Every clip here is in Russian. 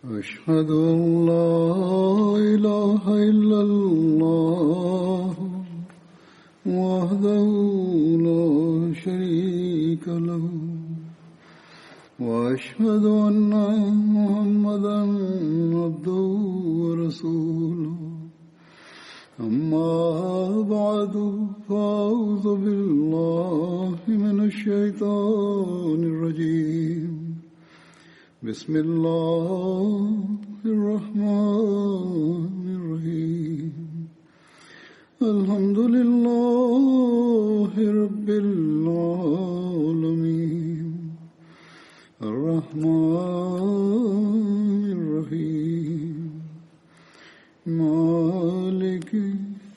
أشهد أن لا إله إلا الله وحده لا شريك له وأشهد أن محمدا عبده ورسوله أما بعد فأعوذ بالله من الشيطان الرجيم بسم الله الرحمن الرحيم الحمد لله رب العالمين الرحمن الرحيم مالك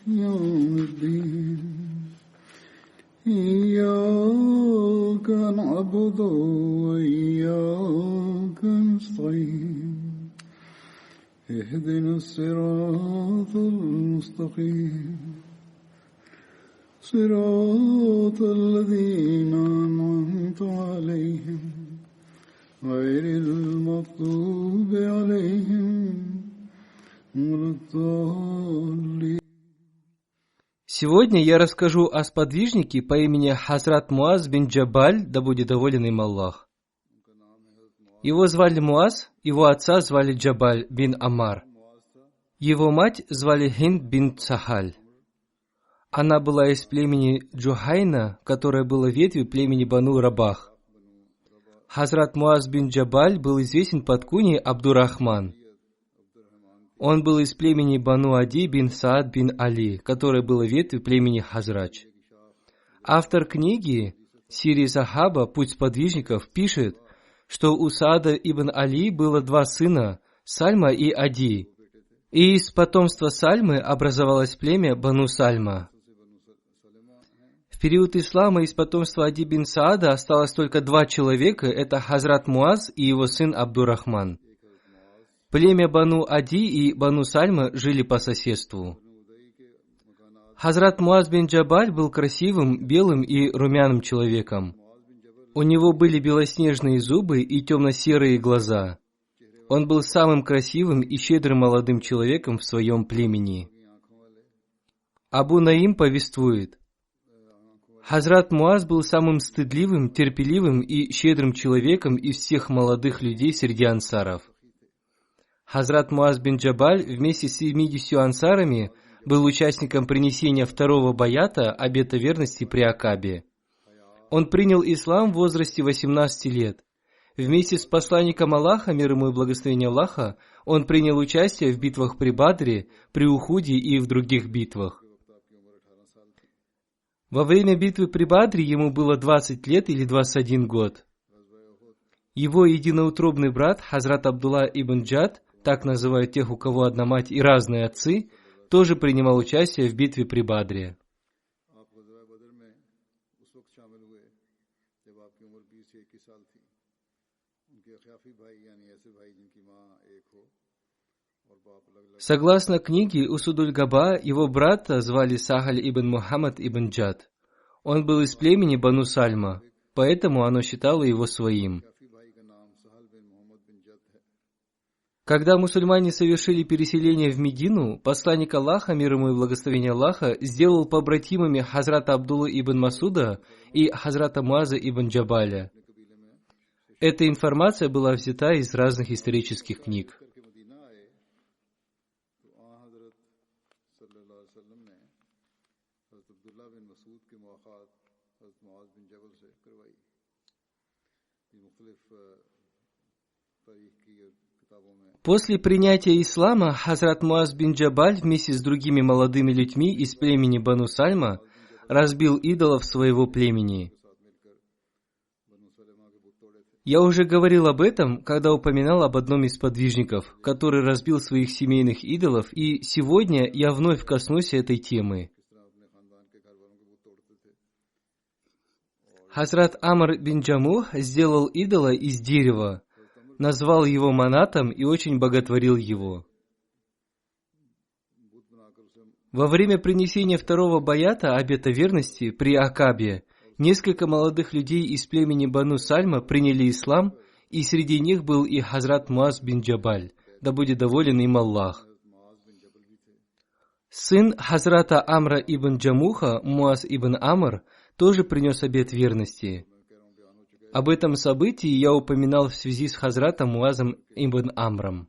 يوم الدين إياك نعبد وإياك نستعين اهدنا الصراط المستقيم صراط الذين أنعمت عليهم غير المغضوب عليهم ولا الضالين. Сегодня я расскажу о сподвижнике по имени Хазрат Муаз бин Джабаль, да будет доволен им Аллах. Его звали Муаз, его отца звали Джабаль бин Амар. Его мать звали Хинд бин Сахаль. Она была из племени Джухайна, которое было ветвью племени Бану Рабах. Хазрат Муаз бин Джабаль был известен под куней Абдурахман. Он был из племени Бану Ади бин Саад бин Али, которое было ветвью племени Хазрач. Автор книги Сири Сахаба «Путь сподвижников» пишет, что у Саада ибн Али было два сына, Сальма и Ади, и из потомства Сальмы образовалось племя Бану Сальма. В период ислама из потомства Ади бин Саада осталось только два человека, это Хазрат Муаз и его сын Абдурахман. Племя Бану Ади и Бану Сальма жили по соседству. Хазрат Муаз бин Джабаль был красивым, белым и румяным человеком. У него были белоснежные зубы и темно-серые глаза. Он был самым красивым и щедрым молодым человеком в своем племени. Абу Наим повествует: Хазрат Муаз был самым стыдливым, терпеливым и щедрым человеком из всех молодых людей среди ансаров. Хазрат Муаз бин Джабаль вместе с 70 ансарами был участником принесения второго баята, обета верности при Акабе. Он принял ислам в возрасте 18 лет. Вместе с посланником Аллаха, мир ему и благословение Аллаха, он принял участие в битвах при Бадре, при Ухуде и в других битвах. Во время битвы при Бадре ему было 20 лет или 21 год. Его единоутробный брат Хазрат Абдулла ибн Джад, так называют тех, у кого одна мать и разные отцы, тоже принимал участие в битве при Бадре. Согласно книге Усудуль Габа, его брата звали Сахаль ибн Мухаммад ибн Джад. Он был из племени Бану Сальма, поэтому оно считало его своим. Когда мусульмане совершили переселение в Медину, посланник Аллаха, мир ему и благословение Аллаха, сделал побратимами Хазрата Абдуллу ибн Масуда и Хазрата Муаза ибн Джабаля. Эта информация была взята из разных исторических книг. После принятия ислама Хазрат Муаз бин Джабаль вместе с другими молодыми людьми из племени Бану Сальма разбил идолов своего племени. Я уже говорил об этом, когда упоминал об одном из подвижников, который разбил своих семейных идолов, и сегодня я вновь коснусь этой темы. Хазрат Амр бин Джамух сделал идола из дерева, назвал его манатом и очень боготворил его. Во время принесения второго баята, обета верности, при Акабе, несколько молодых людей из племени Бану Сальма приняли ислам и среди них был и Хазрат Муаз бин Джабаль, да будет доволен им Аллах. Сын Хазрата Амра ибн Джамуха, Муаз ибн Амр, тоже принес обет верности. Об этом событии я упоминал в связи с Хазратом Муазом ибн Амром.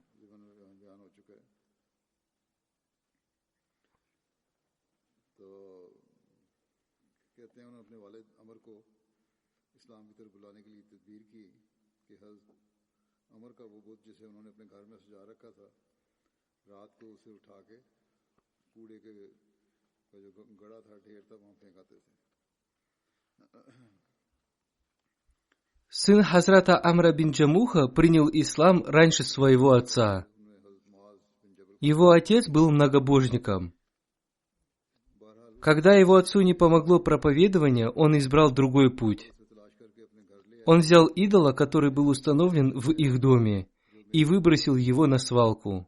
Сын Хазрата Амра бин Джамуха принял ислам раньше своего отца. Его отец был многобожником. Когда его отцу не помогло проповедование, он избрал другой путь. Он взял идола, который был установлен в их доме, и выбросил его на свалку.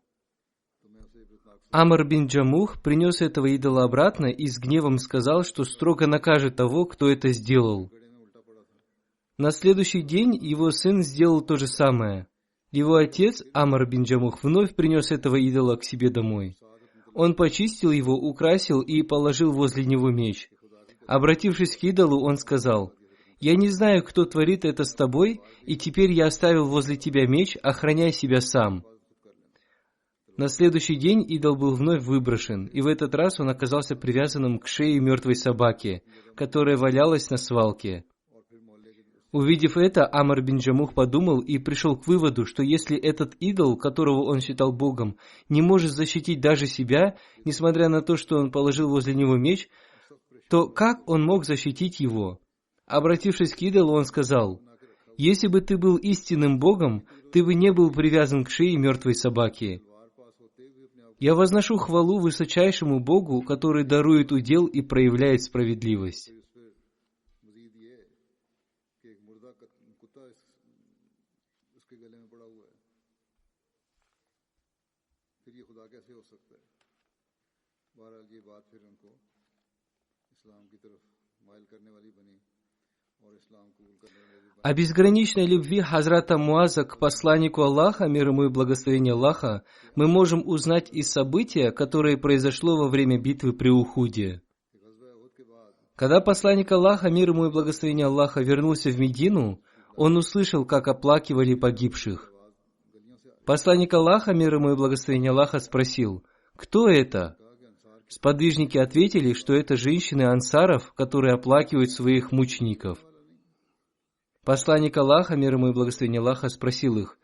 Амр бин Джамух принес этого идола обратно и с гневом сказал, что строго накажет того, кто это сделал. На следующий день его сын сделал то же самое. Его отец, Амр бин Джамух, вновь принес этого идола к себе домой. Он почистил его, украсил и положил возле него меч. Обратившись к идолу, он сказал: «Я не знаю, кто творит это с тобой, и теперь я оставил возле тебя меч, охраняй себя сам». На следующий день идол был вновь выброшен, и в этот раз он оказался привязанным к шее мертвой собаки, которая валялась на свалке. Увидев это, Амр бин Джамух подумал и пришел к выводу, что если этот идол, которого он считал Богом, не может защитить даже себя, несмотря на то, что он положил возле него меч, то как он мог защитить его? Обратившись к идолу, он сказал: «Если бы ты был истинным Богом, ты бы не был привязан к шее мертвой собаки. Я возношу хвалу высочайшему Богу, который дарует удел и проявляет справедливость». О безграничной любви Хазрата Муаза к посланнику Аллаха, мир ему и благословение Аллаха, мы можем узнать из события, которое произошло во время битвы при Ухуде. Когда посланник Аллаха, мир ему и благословение Аллаха, вернулся в Медину, он услышал, как оплакивали погибших. Посланник Аллаха, мир ему и благословение Аллаха, спросил: «Кто это?» Сподвижники ответили, что это женщины ансаров, которые оплакивают своих мучеников. Посланник Аллаха, мир ему и благословение Аллаха, спросил их: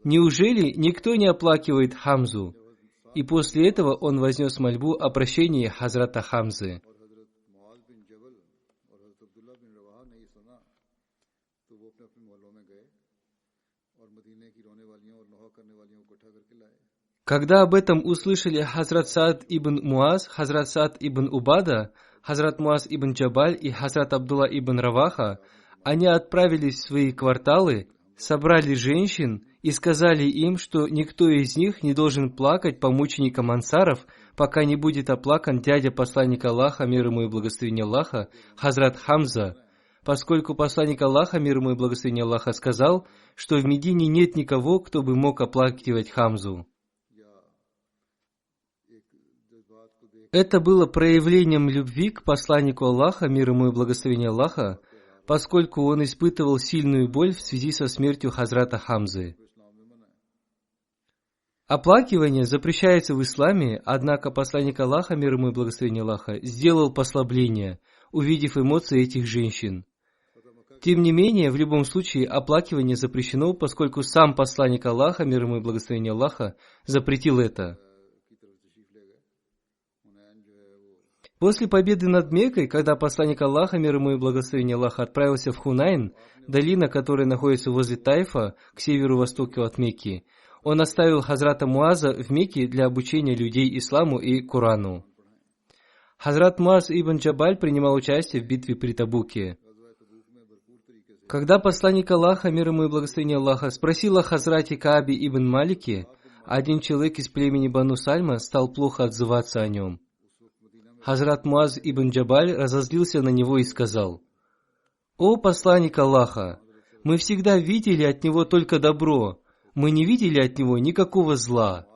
«Неужели никто не оплакивает Хамзу?» И после этого он вознес мольбу о прощении Хазрата Хамзы. Когда об этом услышали Хазрат Саад ибн Муаз, Хазрат Саад ибн Убада, Хазрат Муаз ибн Джабаль и Хазрат Абдулла ибн Раваха, они отправились в свои кварталы, собрали женщин и сказали им, что никто из них не должен плакать по мученикам ансаров, пока не будет оплакан дядя посланника Аллаха, мир ему и благословение Аллаха, Хазрат Хамза, поскольку посланник Аллаха, мир ему и благословение Аллаха, сказал, что в Медине нет никого, кто бы мог оплакивать Хамзу. Это было проявлением любви к посланнику Аллаха, мир ему и благословение Аллаха, поскольку он испытывал сильную боль в связи со смертью Хазрата Хамзы. Оплакивание запрещается в исламе, однако посланник Аллаха, мир ему и благословение Аллаха, сделал послабление, увидев эмоции этих женщин. Тем не менее, в любом случае, оплакивание запрещено, поскольку сам посланник Аллаха, мир ему и благословение Аллаха, запретил это. После победы над Меккой, когда посланник Аллаха, мир ему и благословение Аллаха, отправился в Хунайн, долина, которая находится возле Тайфа, к северу-востоку от Мекки, он оставил Хазрата Муаза в Мекке для обучения людей исламу и Корану. Хазрат Муаз ибн Джабаль принимал участие в битве при Табуке. Когда посланник Аллаха, мир ему и благословение Аллаха, спросил о Хазрате Кааби ибн Малике, один человек из племени Бану Сальма стал плохо отзываться о нем. Хазрат Муаз ибн Джабаль разозлился на него и сказал: «О посланник Аллаха, Мы всегда видели от него только добро. Мы не видели от него никакого зла.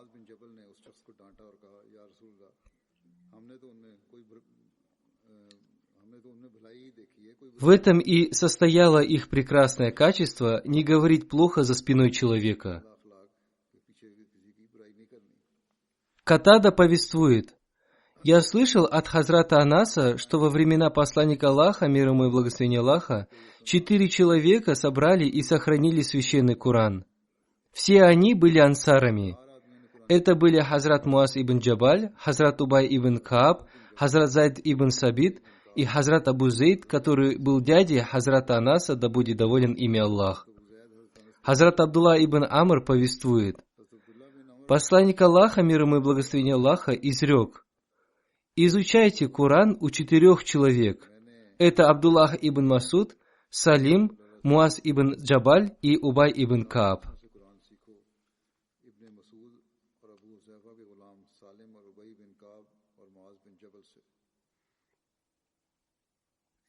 В этом и состояло их прекрасное качество не говорить плохо за спиной человека. Катада повествует: «Я слышал от Хазрата Анаса, что во времена посланника Аллаха, мир ему и благословение Аллаха, 4 человека собрали и сохранили священный Коран. Все они были ансарами. Это были Хазрат Муаз ибн Джабаль, Хазрат Убай ибн Кааб, Хазрат Зайд ибн Сабит и Хазрат Абу Зейд, который был дядей Хазрата Анаса, да будет доволен ими Аллах. Хазрат Абдулла ибн Амр повествует: посланник Аллаха, мир ему и благословение Аллаха, изрек: изучайте Коран у 4 человек. Это Абдуллах ибн Масуд, Салим, Муаз ибн Джабаль и Убай ибн Кааб.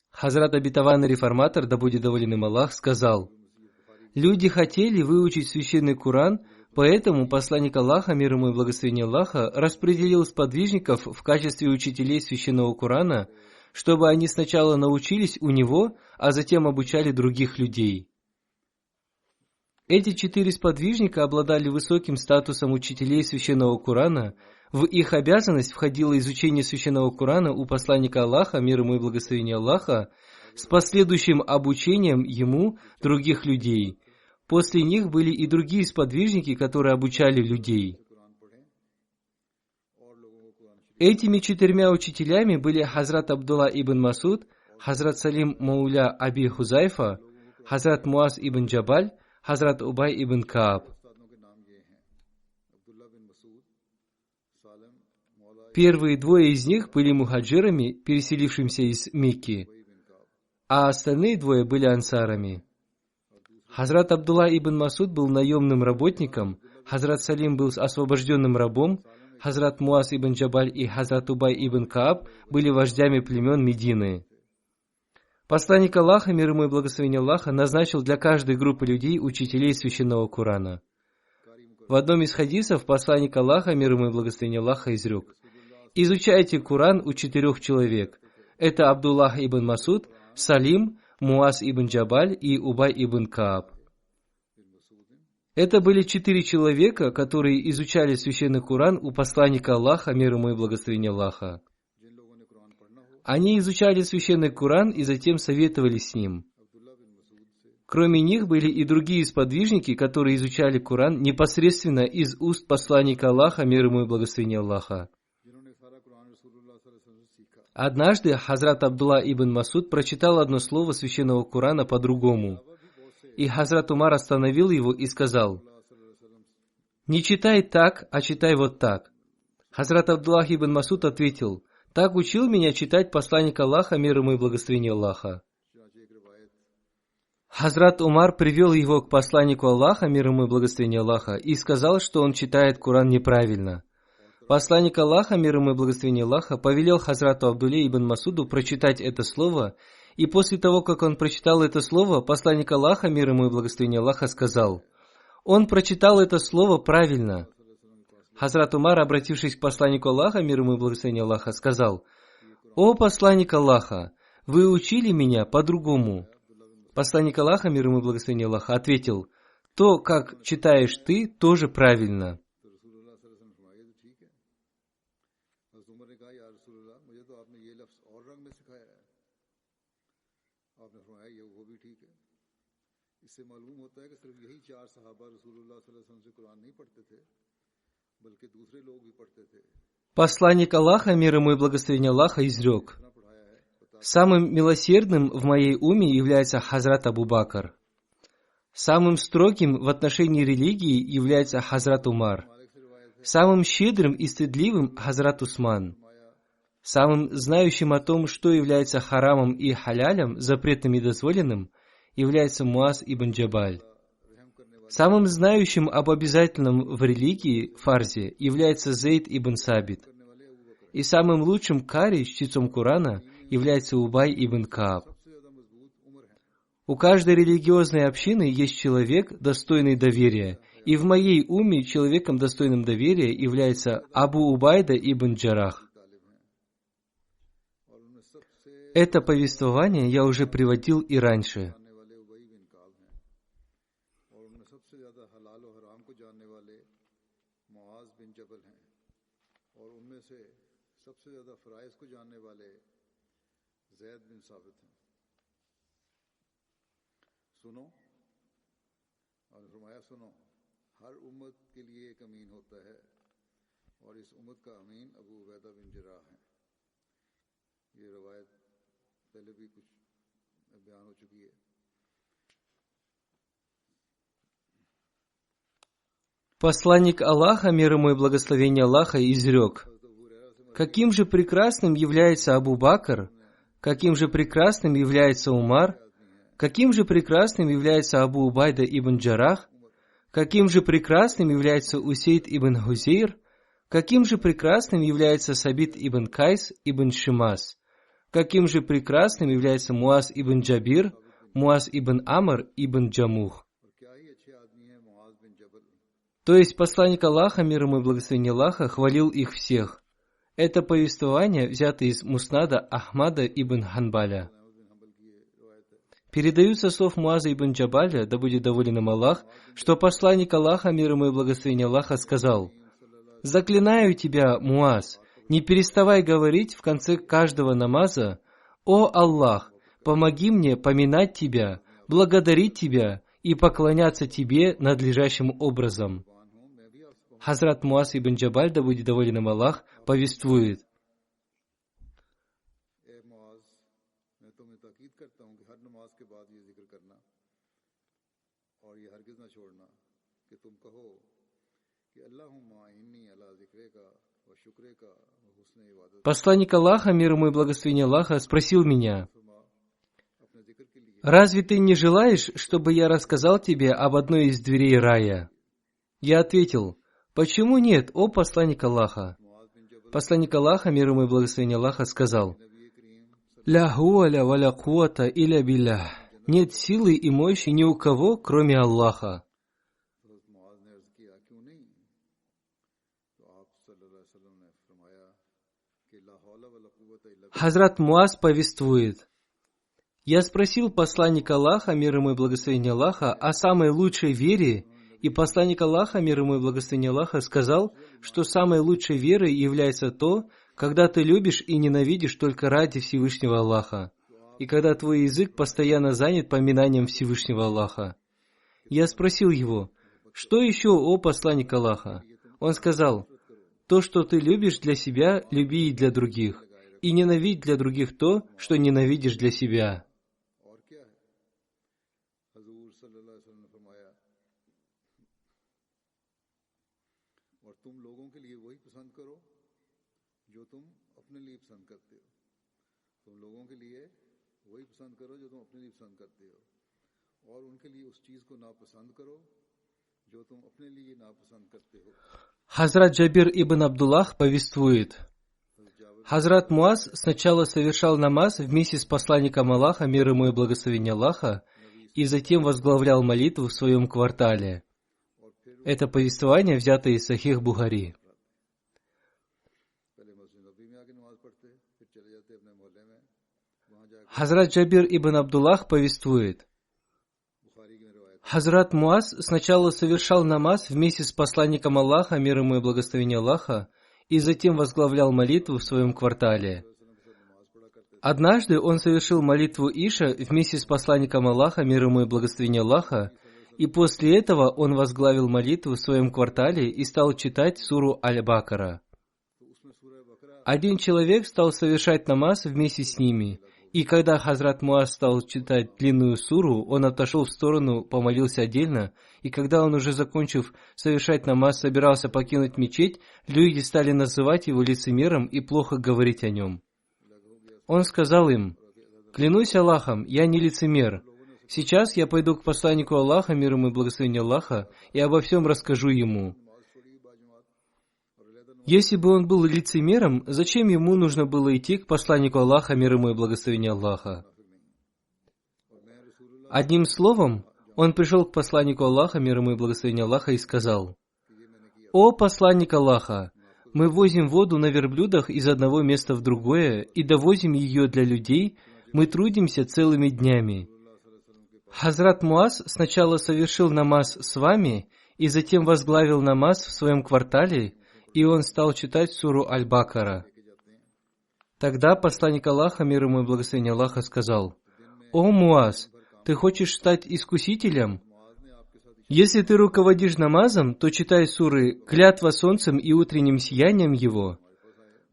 Хазрат обетованный реформатор, да будет доволен им Аллах, сказал: люди хотели выучить священный Коран, поэтому посланник Аллаха, мир ему и благословение Аллаха, распределил сподвижников в качестве учителей священного Корана, чтобы они сначала научились у него, а затем обучали других людей. Эти 4 сподвижника обладали высоким статусом учителей священного Корана. В их обязанность входило изучение священного Корана у посланника Аллаха, мир ему и благословение Аллаха, с последующим обучением ему других людей. После них были и другие сподвижники, которые обучали людей. Этими 4 учителями были Хазрат Абдулла ибн Масуд, Хазрат Салим Мауля Аби Хузайфа, Хазрат Муаз ибн Джабаль, Хазрат Убай ибн Кааб. Первые 2 из них были мухаджирами, переселившимися из Мекки, а остальные 2 были ансарами. Хазрат Абдулла ибн Масуд был наемным работником, Хазрат Салим был освобожденным рабом, Хазрат Муаз ибн Джабаль и Хазрат Убай ибн Кааб были вождями племен Медины. Посланник Аллаха, мир ему и благословение Аллаха, назначил для каждой группы людей учителей священного Корана. В одном из хадисов посланник Аллаха, мир ему и благословение Аллаха, изрек: изучайте Коран у 4 человек. Это Абдуллах ибн Масуд, Салим, Муаз ибн Джабаль и Убай ибн Кааб. Это были 4 человека, которые изучали священный Коран у посланника Аллаха, мир ему и благословение Аллаха. Они изучали священный Коран и затем советовались с ним. Кроме них были и другие сподвижники, которые изучали Коран непосредственно из уст посланника Аллаха, мир ему и благословение Аллаха. Однажды Хазрат Абдулла ибн Масуд прочитал одно слово священного Корана по-другому. И Хазрат Умар остановил его и сказал: не читай так, а читай вот так. Хазрат Абдуллах ибн Масуд ответил: так учил меня читать посланник Аллаха, мир ему и благословение Аллаха. Хазрат Умар привел его к посланнику Аллаха, мир ему и благословение Аллаха, и сказал, что он читает Коран неправильно. Посланник Аллаха, мир ему и благословение Аллаха, повелел Хазрату Абдулле ибн Масуду прочитать это слово, и после того, как он прочитал это слово, посланник Аллаха, мир ему и благословение Аллаха, сказал: он прочитал это слово правильно. Хазрат Умар, обратившись к посланнику Аллаха, мир ему и благословение Аллаха, сказал: о посланник Аллаха, вы учили меня по-другому. Посланник Аллаха, мир ему и благословение Аллаха, ответил: то, как читаешь ты, тоже правильно. Посланник Аллаха, мир ему и благословение Аллаха, изрек: самым милосердным в моей умме является Хазрат Абу Бакр. Самым строгим в отношении религии является Хазрат Умар. Самым щедрым и стыдливым Хазрат Усман. Самым знающим о том, что является харамом и халялем, запретным и дозволенным, является Муаз ибн Джабаль. Самым знающим об обязательном в религии, фарзе, является Зейд ибн Сабит. И самым лучшим кари, чтецом Корана, является Убай ибн Кааб. У каждой религиозной общины есть человек, достойный доверия, и в моей умме человеком, достойным доверия, является Абу Убайда ибн Джаррах. Это повествование я уже приводил и раньше. हर उम्मत के लिए एक अमीन होता है और इस उम्मत का अमीन अबू उबैदा बिन जर्राह है। ये रवायत पहले भी कुछ बयान हो चुकी है। Посланник Аллаха, мир ему и благословение Аллаха, изрек: каким же прекрасным является Абу Бакр, каким же прекрасным является Умар, каким же прекрасным является Абу Убайда ибн Джаррах, каким же прекрасным является Усейд ибн Хузейр, каким же прекрасным является Сабит ибн Кайс ибн Шимас, каким же прекрасным является Муаз ибн Джабир, Муаз ибн Амр ибн Джамух. То есть посланник Аллаха, мир ему и благословение Аллаха, хвалил их всех. Это повествование взято из Муснада Ахмада ибн Ханбаля. Передаются слов Муаза ибн Джабаля, да будет доволен им Аллах, что посланник Аллаха, мир ему и благословение Аллаха, сказал: «Заклинаю тебя, Муаз, не переставай говорить в конце каждого намаза: «О Аллах, помоги мне поминать Тебя, благодарить Тебя и поклоняться Тебе надлежащим образом». Хазрат Муаз ибн Джабаль, да будет доволен им Аллах, повествует: посланник Аллаха, мир ему и благословение Аллаха, спросил меня: «Разве ты не желаешь, чтобы я рассказал тебе об одной из дверей рая?» Я ответил: «Почему нет, о посланник Аллаха?» Посланник Аллаха, мир ему и благословение Аллаха, сказал: «Ля хуаля валя куата иля биллях». Нет силы и мощи ни у кого, кроме Аллаха. Хазрат Муаз повествует: «Я спросил посланника Аллаха, мир ему и благословение Аллаха, о самой лучшей вере, и посланник Аллаха, мир ему и благословение Аллаха, сказал, что самой лучшей верой является то, когда ты любишь и ненавидишь только ради Всевышнего Аллаха, и когда твой язык постоянно занят поминанием Всевышнего Аллаха». Я спросил его: «Что еще, о посланник Аллаха?» Он сказал: «То, что ты любишь для себя, люби и для других, и ненавидь для других то, что ненавидишь для себя». Хазрат Джабир ибн Абдуллах повествует: Хазрат Муаз сначала совершал намаз вместе с посланником Аллаха, мир ему и благословение Аллаха, и затем возглавлял молитву в своем квартале. Это повествование взято из Сахих Бухари. Хазрат Джабир ибн Абдуллах повествует: Хазрат Муаз сначала совершал намаз вместе с посланником Аллаха, мир ему и благословение Аллаха, и затем возглавлял молитву в своем квартале. Однажды он совершил молитву Иша вместе с посланником Аллаха, мир ему и благословение Аллаха, и после этого он возглавил молитву в своем квартале и стал читать суру Аль-Бакара. Один человек стал совершать намаз вместе с ними, и когда Хазрат Муаз стал читать длинную суру, он отошел в сторону, помолился отдельно, и когда он, уже закончив совершать намаз, собирался покинуть мечеть, люди стали называть его лицемером и плохо говорить о нем. Он сказал им: «Клянусь Аллахом, я не лицемер. Сейчас я пойду к посланнику Аллаха, мир ему и благословение Аллаха, и обо всем расскажу ему». Если бы он был лицемером, зачем ему нужно было идти к посланнику Аллаха, мир ему и благословение Аллаха? Одним словом, он пришел к посланнику Аллаха, мир ему и благословение Аллаха, и сказал: «О посланник Аллаха, мы возим воду на верблюдах из одного места в другое и довозим ее для людей, мы трудимся целыми днями. Хазрат Муаз сначала совершил намаз с вами и затем возглавил намаз в своем квартале, и он стал читать суру Аль-Бакара». Тогда посланник Аллаха, мир ему и благословение Аллаха, сказал: «О Муаз, ты хочешь стать искусителем? Если ты руководишь намазом, то читай суры «Клятва солнцем и утренним сиянием его»,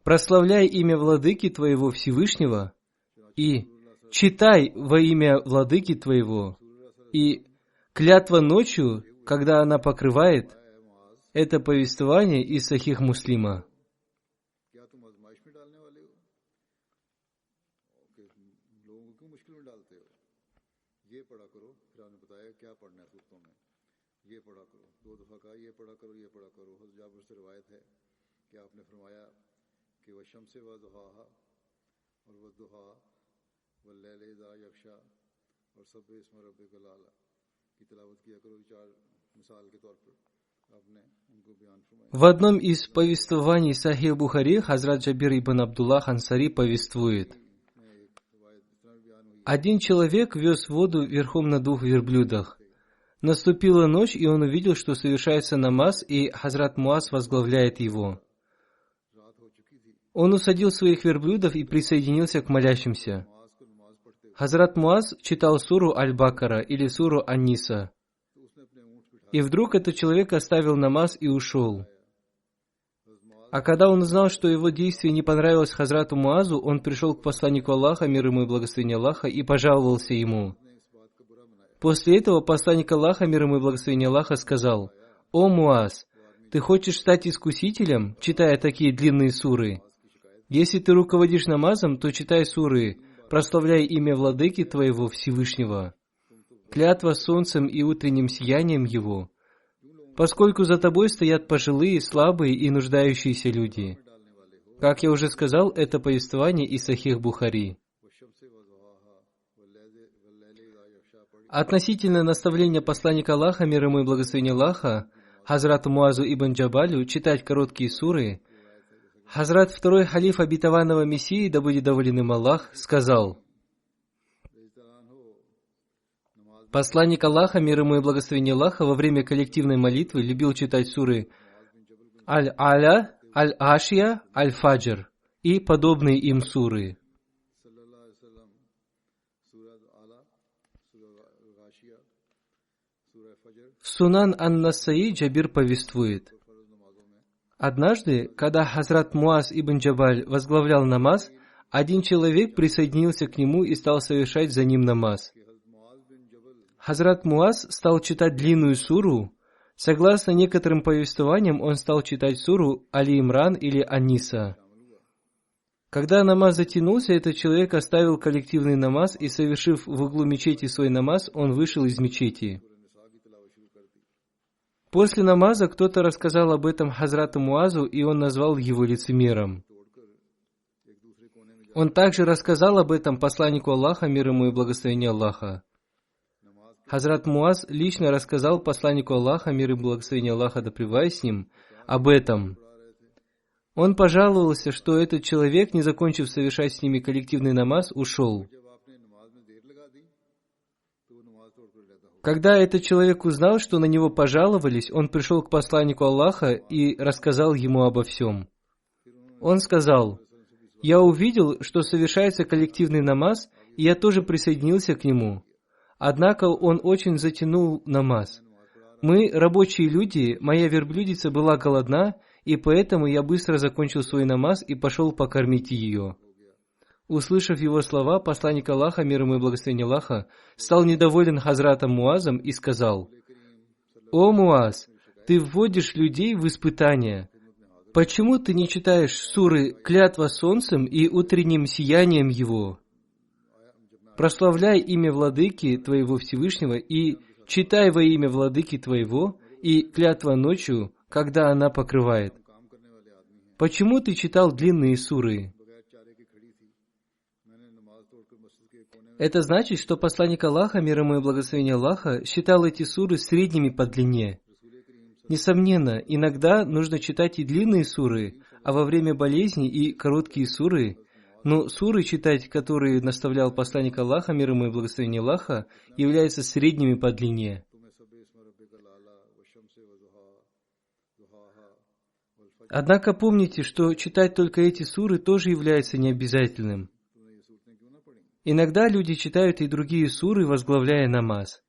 «Прославляй имя владыки твоего Всевышнего» и «Читай во имя владыки твоего» и «Клятва ночью, когда она покрывает». Это повествование из Сахих Муслима. В одном из повествований Сахих Бухари Хазрат Джабир ибн Абдуллах Ансари повествует: один человек вез воду верхом на 2 верблюдах. Наступила ночь, и он увидел, что совершается намаз, и Хазрат Муаз возглавляет его. Он усадил своих верблюдов и присоединился к молящимся. Хазрат Муаз читал суру Аль-Бакара или суру Ан-Ниса. И вдруг этот человек оставил намаз и ушел. А когда он узнал, что его действие не понравилось Хазрату Муазу, он пришел к посланнику Аллаха, мир ему и благословение Аллаха, и пожаловался ему. После этого посланник Аллаха, мир ему и благословение Аллаха, сказал: «О Муаз, ты хочешь стать искусителем, читая такие длинные суры? Если ты руководишь намазом, то читай суры «Прославляй имя владыки твоего Всевышнего», «Клятва солнцем и утренним сиянием его», поскольку за тобой стоят пожилые, слабые и нуждающиеся люди. Как я уже сказал, это повествование из Сахих Бухари. Относительно наставления посланника Аллаха, мир ему и благословение Аллаха, Хазрату Муазу ибн Джабалю читать короткие суры, Хазрат второй халиф обетованного Мессии, да будет доволен им Аллах, сказал: посланник Аллаха, мир ему и благословение Аллаха, во время коллективной молитвы любил читать суры Аль-Аля, Аль-Ашия, Аль-Фаджр и подобные им суры. В Сунан Ан-Насаи Джабир повествует: однажды, когда Хазрат Муаз ибн Джабаль возглавлял намаз, один человек присоединился к нему и стал совершать за ним намаз. Хазрат Муаз стал читать длинную суру. Согласно некоторым повествованиям, он стал читать суру Али-Имран или Ан-Ниса. Когда намаз затянулся, этот человек оставил коллективный намаз и, совершив в углу мечети свой намаз, он вышел из мечети. После намаза кто-то рассказал об этом Хазрату Муазу, и он назвал его лицемером. Он также рассказал об этом посланнику Аллаха, мир ему и благословение Аллаха. Хазрат Муаз лично рассказал посланнику Аллаха, мир и благословение Аллаха, да пребывает с ним, об этом. Он пожаловался, что этот человек, не закончив совершать с ними коллективный намаз, ушел. Когда этот человек узнал, что на него пожаловались, он пришел к посланнику Аллаха и рассказал ему обо всем. Он сказал: «Я увидел, что совершается коллективный намаз, и я тоже присоединился к нему. Однако он очень затянул намаз. Мы, рабочие люди, моя верблюдица была голодна, и поэтому я быстро закончил свой намаз и пошел покормить ее». Услышав его слова, посланник Аллаха, мир ему и благословение Аллаха, стал недоволен Хазратом Муазом и сказал: «О Муаз, ты вводишь людей в испытания. Почему ты не читаешь суры «Клятва солнцем и утренним сиянием его»? Прославляй имя владыки твоего Всевышнего и читай во имя владыки твоего и клятва ночью, когда она покрывает. Почему ты читал длинные суры?» Это значит, что посланник Аллаха, мир ему и благословение Аллаха, считал эти суры средними по длине. Несомненно, иногда нужно читать и длинные суры, а во время болезни и короткие суры, но суры читать, которые наставлял посланник Аллаха, мир ему и благословение Аллаха, являются средними по длине. Однако помните, что читать только эти суры тоже является необязательным. Иногда люди читают и другие суры, возглавляя намаз.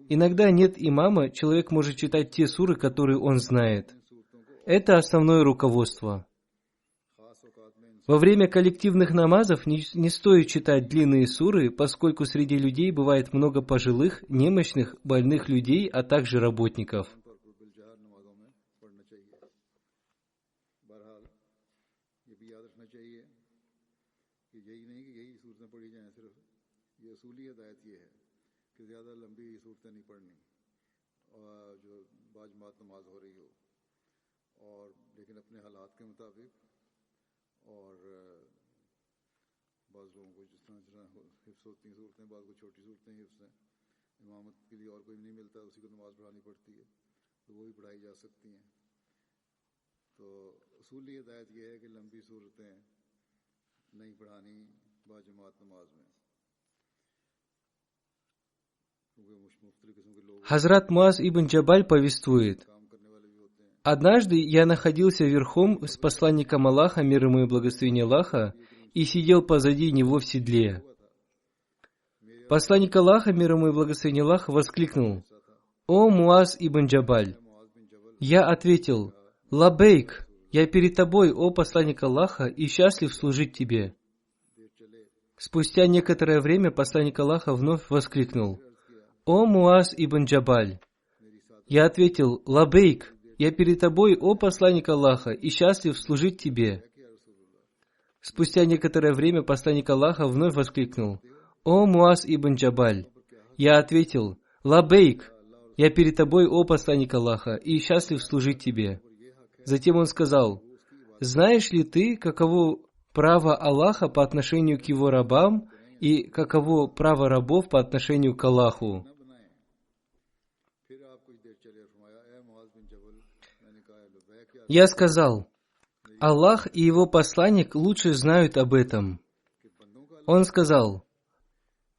Иногда нет имама, человек может читать те суры, которые он знает. Это основное руководство. Во время коллективных намазов не стоит читать длинные суры, поскольку среди людей бывает много пожилых, немощных, больных людей, а также работников. Хазрат Муаз ибн Джабаль повествует: «Однажды я находился верхом с посланником Аллаха, мир ему и благословение Аллаха, и сидел позади него в седле. Посланник Аллаха, мир ему и благословение Аллаха, воскликнул: «О Муаз ибн Джабаль!» Я ответил: «Лабейк, я перед тобой, о посланник Аллаха, и счастлив служить тебе». Спустя некоторое время посланник Аллаха вновь воскликнул: «О Муаз ибн Джабаль!» Я ответил: «Лабейк, я перед тобой, о посланник Аллаха, и счастлив служить тебе». Спустя некоторое время посланник Аллаха вновь воскликнул: «О Муаз ибн Джабаль!» Я ответил: «Лабейк, я перед тобой, о посланник Аллаха, и счастлив служить тебе». Затем он сказал: «Знаешь ли ты, каково право Аллаха по отношению к его рабам и каково право рабов по отношению к Аллаху?» Я сказал: «Аллах и его посланник лучше знают об этом». Он сказал: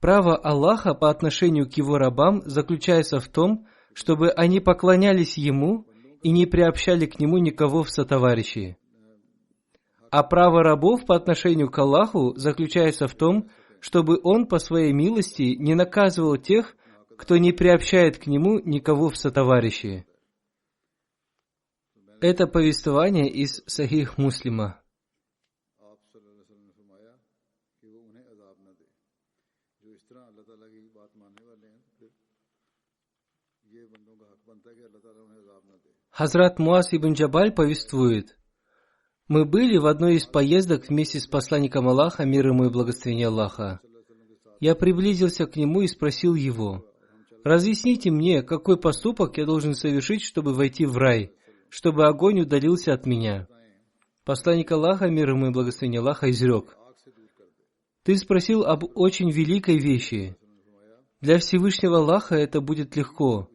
«Право Аллаха по отношению к его рабам заключается в том, чтобы они поклонялись ему и не приобщали к нему никого в сотоварищи. А право рабов по отношению к Аллаху заключается в том, чтобы он по своей милости не наказывал тех, кто не приобщает к нему никого в сотоварищи». Это повествование из Сахих Муслима. Хазрат Муаз ибн Джабаль повествует: «Мы были в одной из поездок вместе с посланником Аллаха, мир ему и благословение Аллаха. Я приблизился к нему и спросил его: разъясните мне, какой поступок я должен совершить, чтобы войти в рай, чтобы огонь удалился от меня». Посланник Аллаха, мир ему и благословение Аллаха, изрек: «Ты спросил об очень великой вещи. Для Всевышнего Аллаха это будет легко.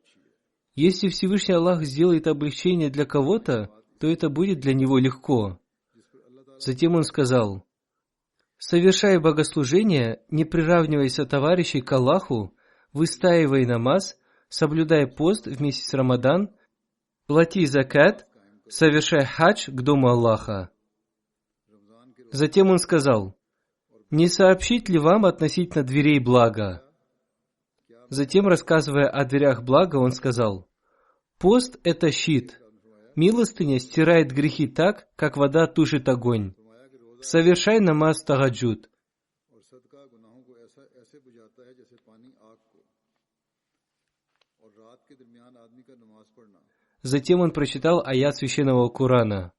Если Всевышний Аллах сделает облегчение для кого-то, то это будет для него легко». Затем он сказал: «Совершай богослужение, не приравнивайся товарищей к Аллаху, выстаивай намаз, соблюдай пост в месяц Рамадан, плати закат, совершай хадж к дому Аллаха». Затем он сказал: «Не сообщить ли вам относительно дверей блага?» Затем, рассказывая о дверях блага, он сказал: «Пост – это щит. Милостыня стирает грехи так, как вода тушит огонь. Совершай намаз тагаджуд». Затем он прочитал аят священного Корана.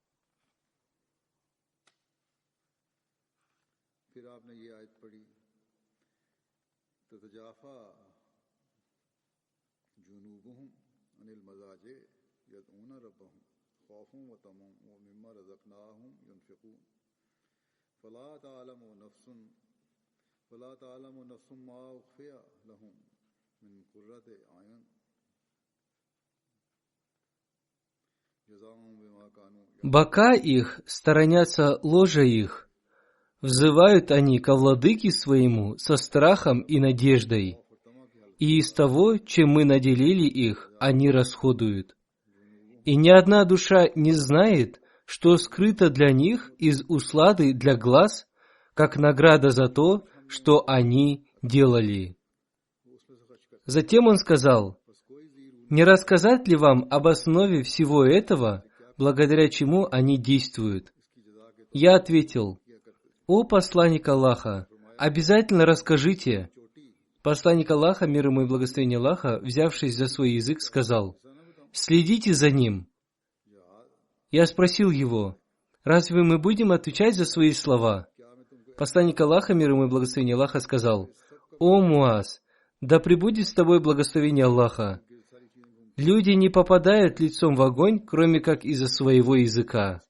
Бока их сторонятся ложа их. Взывают они ко владыке своему со страхом и надеждой. И из того, чем мы наделили их, они расходуют. И ни одна душа не знает, что скрыто для них из услады для глаз, как награда за то, что они делали. Затем он сказал: «Не рассказать ли вам об основе всего этого, благодаря чему они действуют?» Я ответил: «О посланник Аллаха, обязательно расскажите». Посланник Аллаха, мир ему и благословение Аллаха, взявшись за свой язык, сказал: «Следите за ним». Я спросил его: «Разве мы будем отвечать за свои слова?» Посланник Аллаха, мир ему и благословение Аллаха, сказал: «О Муаз, да пребудет с тобой благословение Аллаха. Люди не попадают лицом в огонь, кроме как из-за своего языка».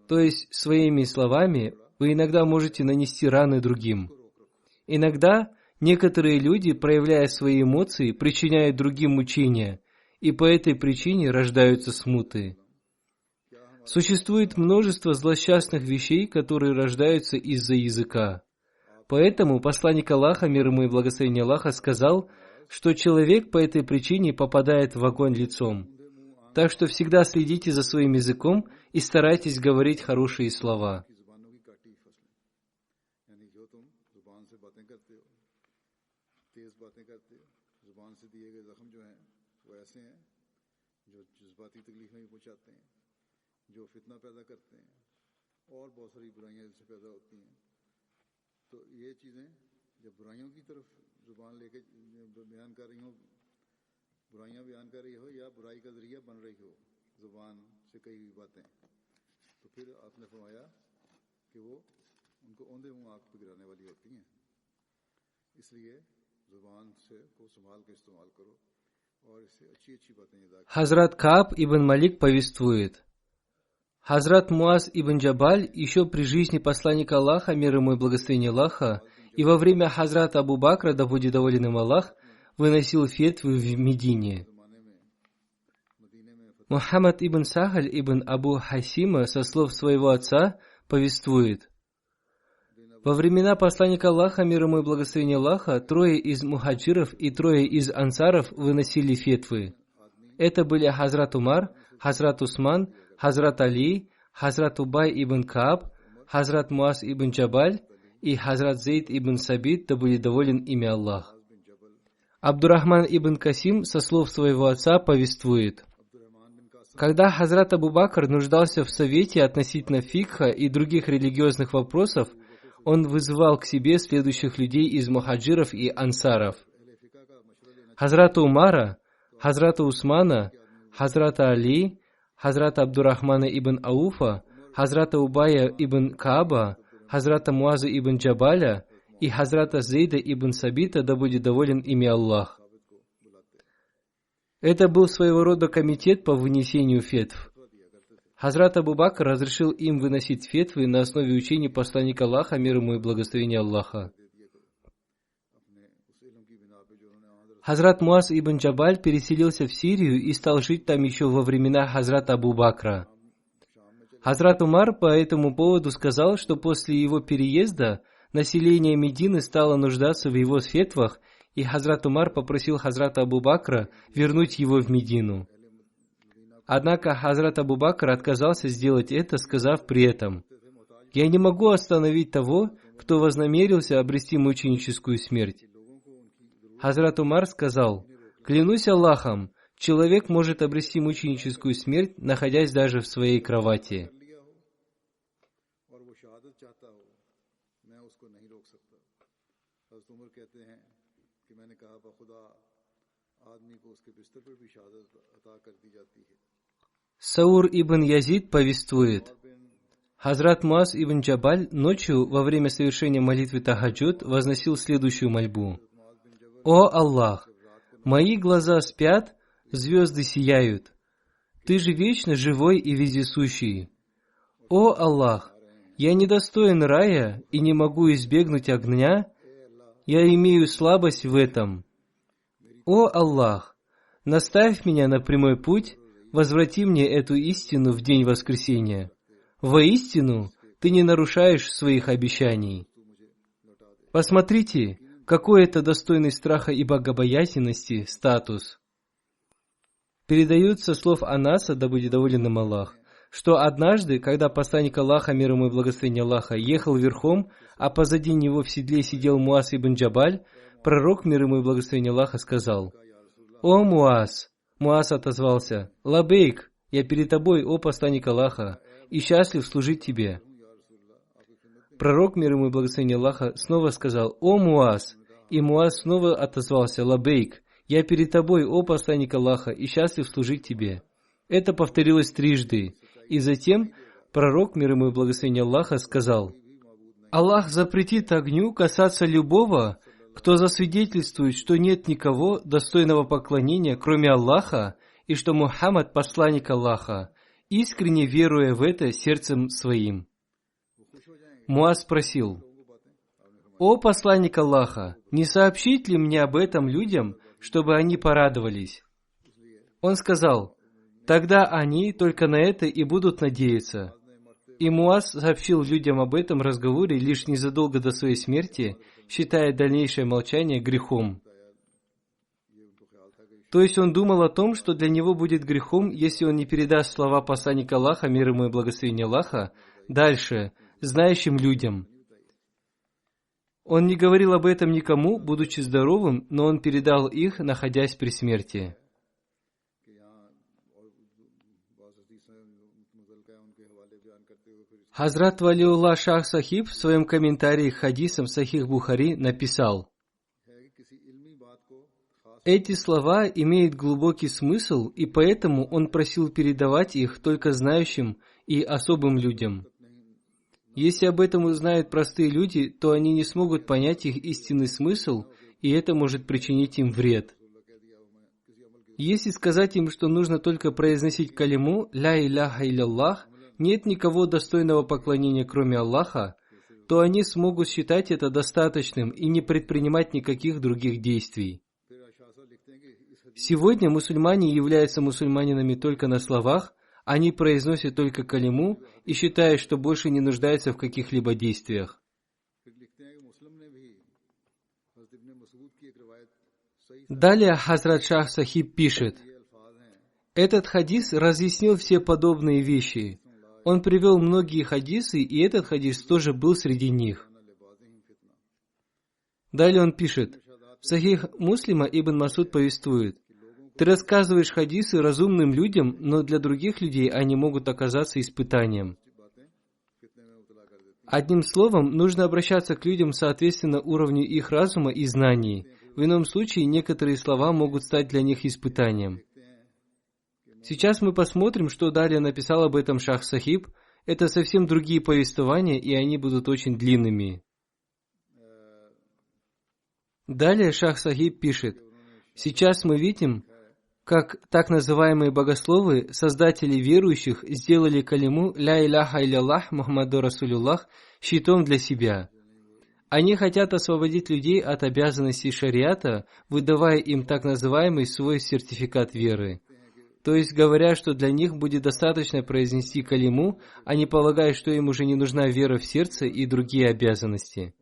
То есть, своими словами вы иногда можете нанести раны другим. Иногда некоторые люди, проявляя свои эмоции, причиняют другим мучения, и по этой причине рождаются смуты. Существует множество злосчастных вещей, которые рождаются из-за языка. Поэтому посланник Аллаха, мир ему и благословение Аллаха, сказал, что человек по этой причине попадает в огонь лицом. Так что всегда следите за своим языком и старайтесь говорить хорошие слова. Хазрат Кааб ибн Малик повествует: Хазрат Муаз ибн Джабаль еще при жизни посланника Аллаха, мир ему и благословение Аллаха, и во время Хазрата Абу Бакра, да будет доволен им Аллах, выносил фетвы в Медине. Мухаммад ибн Сахаль ибн Абу Хасима со слов своего отца повествует: во времена посланника Аллаха, мир ему и благословение Аллаха, 3 из мухаджиров и 3 из ансаров выносили фетвы. Это были Хазрат Умар, Хазрат Усман, Хазрат Али, Хазрат Убай ибн Кааб, Хазрат Муаз ибн Джабаль и Хазрат Зейд ибн Сабит, да будет доволен ими Аллах. Абдурахман ибн Касим со слов своего отца повествует: когда Хазрат Абу Бакр нуждался в совете относительно фикха и других религиозных вопросов, он вызывал к себе следующих людей из мухаджиров и ансаров: Хазрата Умара, Хазрата Усмана, Хазрата Али, Хазрата Абдурахмана ибн Ауфа, Хазрата Убая ибн Кааба, Хазрата Муаза ибн Джабаля и Хазрата Зейда ибн Сабита, да будет доволен ими Аллах. Это был своего рода комитет по вынесению фетв. Хазрат Абу Бакр разрешил им выносить фетвы на основе учений посланника Аллаха, мир ему и благословения Аллаха. Хазрат Муаз ибн Джабаль переселился в Сирию и стал жить там еще во времена Хазрата Абу Бакра. Хазрат Умар по этому поводу сказал, что после его переезда население Медины стало нуждаться в его фетвах, и Хазрат Умар попросил Хазрата Абу Бакра вернуть его в Медину. Однако Хазрат Абу Бакр отказался сделать это, сказав при этом: «Я не могу остановить того, кто вознамерился обрести мученическую смерть». Хазрат Умар сказал: «Клянусь Аллахом, человек может обрести мученическую смерть, находясь даже в своей кровати». Саур ибн Язид повествует: Хазрат Муаз ибн Джабаль ночью во время совершения молитвы Тахаджуд возносил следующую мольбу: «О Аллах, мои глаза спят, звезды сияют. Ты же вечно живой и вездесущий. О Аллах, я недостоин рая и не могу избегнуть огня, я имею слабость в этом. О Аллах, наставь меня на прямой путь, возврати мне эту истину в день воскресения. Воистину, ты не нарушаешь своих обещаний. Посмотрите, какой это достойный страха и богобоязненности статус. Передают со слов Анаса, да будет доволен им Аллах, что однажды, когда посланник Аллаха, мир ему и благословение Аллаха, ехал верхом, а позади него в седле сидел Муаз ибн Джабаль, пророк, мир ему и благословение Аллаха, сказал: «О Муаз!» Муаз отозвался: «Лабейк, я перед тобой, о посланник Аллаха, и счастлив служить тебе». Пророк, мир ему и благословение Аллаха, снова сказал: «О Муаз!» И Муаз снова отозвался: «Лабейк, я перед тобой, о посланник Аллаха, и счастлив служить тебе». Это повторилось трижды. И затем пророк, мир ему и благословение Аллаха, сказал: «Аллах запретит огню касаться любого, кто засвидетельствует, что нет никого достойного поклонения, кроме Аллаха, и что Мухаммад посланник Аллаха, искренне веруя в это сердцем своим». Муаз спросил: «О посланник Аллаха, не сообщить ли мне об этом людям, чтобы они порадовались?» Он сказал: «Тогда они только на это и будут надеяться». И Муаз сообщил людям об этом разговоре лишь незадолго до своей смерти, считая дальнейшее молчание грехом. То есть он думал о том, что для него будет грехом, если он не передаст слова посланника Аллаха, мир ему и благословение Аллаха, дальше, знающим людям. Он не говорил об этом никому, будучи здоровым, но он передал их, находясь при смерти. Хазрат Валиуллах Шах Сахиб в своем комментарии к хадисам Сахих Бухари написал: «Эти слова имеют глубокий смысл, и поэтому он просил передавать их только знающим и особым людям. Если об этом узнают простые люди, то они не смогут понять их истинный смысл, и это может причинить им вред. Если сказать им, что нужно только произносить калиму «Ля иляха илlallah», нет никого достойного поклонения, кроме Аллаха, то они смогут считать это достаточным и не предпринимать никаких других действий. Сегодня мусульмане являются мусульманинами только на словах, они произносят только калиму и считают, что больше не нуждаются в каких-либо действиях. Далее Хазрат Шах Сахиб пишет: «Этот хадис разъяснил все подобные вещи. Он привел многие хадисы, и этот хадис тоже был среди них». Далее он пишет: в Сахих Муслима Ибн Масуд повествует: «Ты рассказываешь хадисы разумным людям, но для других людей они могут оказаться испытанием». Одним словом, нужно обращаться к людям соответственно уровню их разума и знаний. В ином случае некоторые слова могут стать для них испытанием. Сейчас мы посмотрим, что далее написал об этом Шах Сахиб. Это совсем другие повествования, и они будут очень длинными. Далее Шах Сахиб пишет: «Сейчас мы видим, как так называемые богословы, создатели верующих, сделали калиму «Ля иляха илlallah Мухаммаду Расулюллах» щитом для себя. Они хотят освободить людей от обязанностей шариата, выдавая им так называемый свой сертификат веры. То есть говоря, что для них будет достаточно произнести калиму, они полагают, что им уже не нужна вера в сердце и другие обязанности.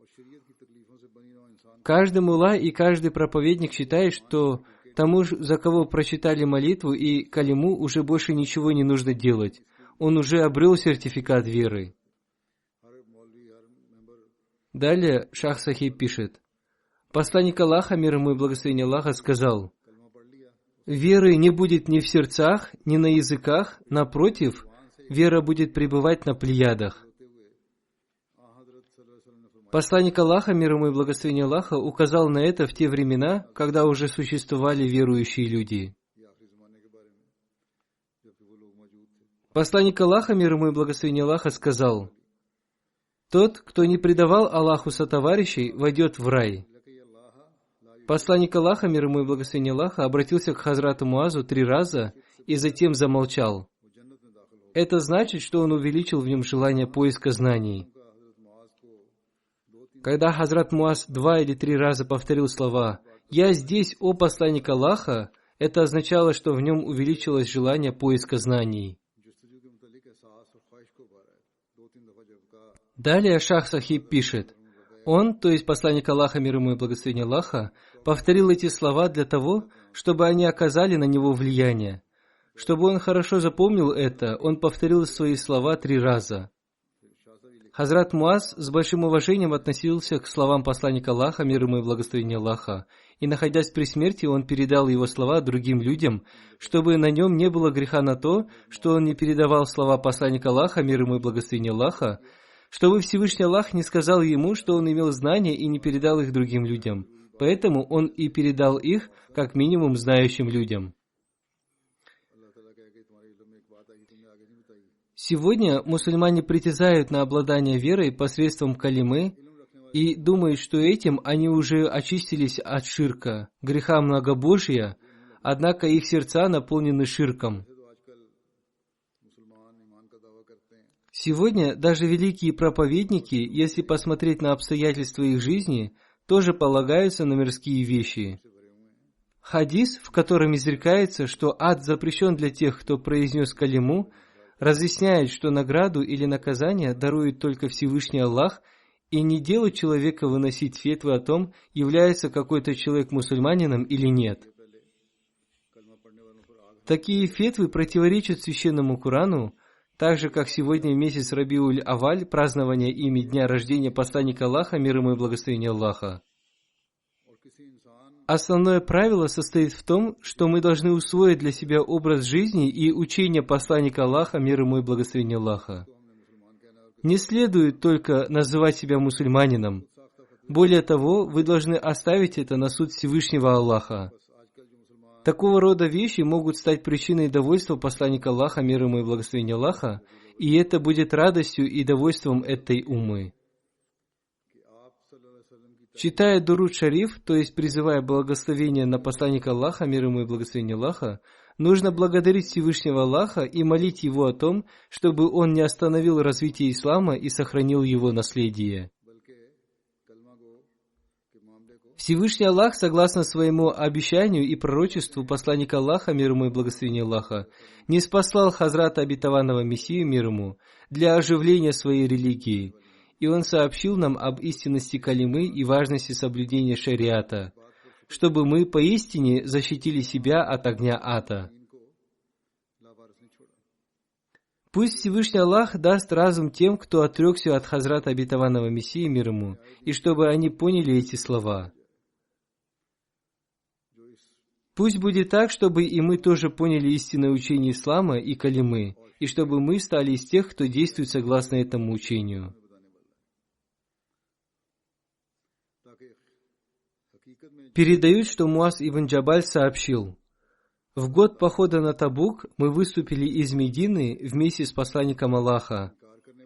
Каждый мулла и каждый проповедник считает, что тому, за кого прочитали молитву и калиму, уже больше ничего не нужно делать. Он уже обрел сертификат веры. Далее Шах Сахиб пишет: «Посланник Аллаха, мир ему и благословение Аллаха, сказал: веры не будет ни в сердцах, ни на языках, напротив, вера будет пребывать на плеядах». Посланник Аллаха, мир ему и благословение Аллаха, указал на это в те времена, когда уже существовали верующие люди. Посланник Аллаха, мир ему и благословение Аллаха, сказал: «Тот, кто не предавал Аллаху сотоварищей, войдет в рай». Посланник Аллаха, мир ему и благословение Аллаха, обратился к Хазрату Муазу 3 раза и затем замолчал. Это значит, что он увеличил в нем желание поиска знаний. Когда Хазрат Муаз 2 или 3 раза повторил слова «Я здесь, о посланник Аллаха», это означало, что в нем увеличилось желание поиска знаний. Далее Шах Сахиб пишет, он, то есть посланник Аллаха, мир ему и благословение Аллаха, повторил эти слова для того, чтобы они оказали на него влияние. Чтобы он хорошо запомнил это, он повторил свои слова 3 раза. Хазрат Муаз с большим уважением относился к словам посланника Аллаха, мир ему и благословение Аллаха, и, находясь при смерти, он передал его слова другим людям, чтобы на нем не было греха на то, что он не передавал слова посланника Аллаха, мир ему и благословение Аллаха, чтобы Всевышний Аллах не сказал ему, что он имел знания и не передал их другим людям. Поэтому он и передал их, как минимум, знающим людям. Сегодня мусульмане притязают на обладание верой посредством калимы и думают, что этим они уже очистились от ширка, греха многобожия, однако их сердца наполнены ширком. Сегодня даже великие проповедники, если посмотреть на обстоятельства их жизни, тоже полагаются на мирские вещи. Хадис, в котором изрекается, что ад запрещен для тех, кто произнес калиму, разъясняет, что награду или наказание дарует только Всевышний Аллах, и не дело человека выносить фетвы о том, является какой-то человек мусульманином или нет. Такие фетвы противоречат священному Корану, так же, как сегодня месяц Рабиуль-Аваль, празднование ими дня рождения посланника Аллаха, мир ему и благословение Аллаха. Основное правило состоит в том, что мы должны усвоить для себя образ жизни и учение посланника Аллаха, мир ему и благословение Аллаха. Не следует только называть себя мусульманином. Более того, вы должны оставить это на суд Всевышнего Аллаха. Такого рода вещи могут стать причиной довольства посланника Аллаха, мир ему и благословение Аллаха, и это будет радостью и довольством этой уммы. Читая Дуруд Шариф, то есть призывая благословение на посланника Аллаха, мир ему и благословение Аллаха, нужно благодарить Всевышнего Аллаха и молить Его о том, чтобы Он не остановил развитие ислама и сохранил его наследие. Всевышний Аллах, согласно своему обещанию и пророчеству посланника Аллаха, мир ему и благословение Аллаха, не спаслал Хазрата обетованного Мессию, мир ему, для оживления своей религии, и он сообщил нам об истинности калимы и важности соблюдения шариата, чтобы мы поистине защитили себя от огня ада. Пусть Всевышний Аллах даст разум тем, кто отрекся от Хазрата обетованного Мессии, мир ему, и чтобы они поняли эти слова. Пусть будет так, чтобы и мы тоже поняли истинное учение ислама и калимы, и чтобы мы стали из тех, кто действует согласно этому учению. Передают, что Муаз ибн Джабаль сообщил: в год похода на Табук мы выступили из Медины вместе с посланником Аллаха,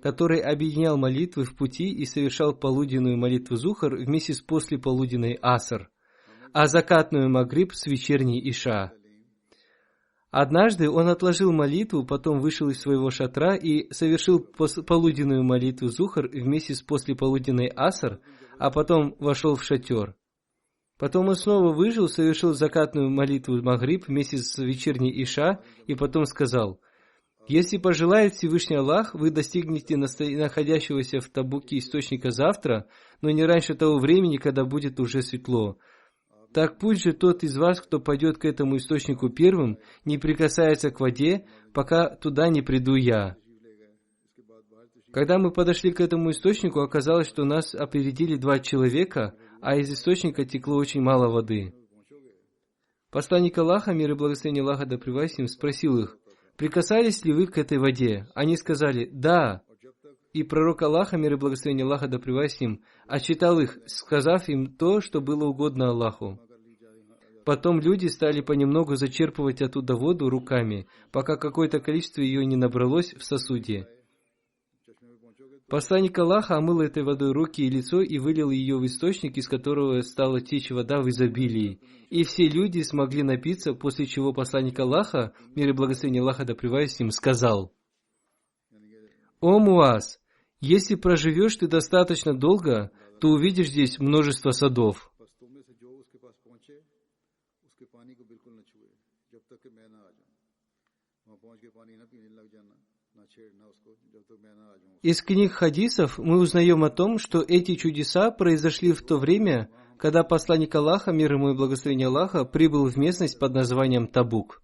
который объединял молитвы в пути и совершал полуденную молитву Зухр вместе с послеполуденной Аср, а закатную Магриб с вечерней Иша. Однажды он отложил молитву, потом вышел из своего шатра и совершил полуденную молитву Зухр вместе с послеполуденной Аср, а потом вошел в шатер. Потом он снова вышел, совершил закатную молитву Магриб вместе с вечерней Иша, и потом сказал: «Если пожелает Всевышний Аллах, вы достигнете находящегося в Табуке источника завтра, но не раньше того времени, когда будет уже светло. Так пусть же тот из вас, кто пойдет к этому источнику первым, не прикасается к воде, пока туда не приду я». Когда мы подошли к этому источнику, оказалось, что нас опередили 2 человека, а из источника текло очень мало воды. Посланник Аллаха, мир и благословение Аллаха да пребывает с ним, спросил их: «Прикасались ли вы к этой воде?» Они сказали: «Да». И пророк Аллаха, мир и благословение Аллаха да пребывает с ним, отчитал их, сказав им то, что было угодно Аллаху. Потом люди стали понемногу зачерпывать оттуда воду руками, пока какое-то количество ее не набралось в сосуде. Посланник Аллаха омыл этой водой руки и лицо и вылил ее в источник, из которого стала течь вода в изобилии. И все люди смогли напиться, после чего посланник Аллаха, мир и благословение Аллаха да пребывает с ним, сказал: «О Муаз, Если проживешь ты достаточно долго, то увидишь здесь множество садов. Из книг хадисов мы узнаем о том, что эти чудеса произошли в то время, когда посланник Аллаха, мир ему и благословение Аллаха, прибыл в местность под названием Табук.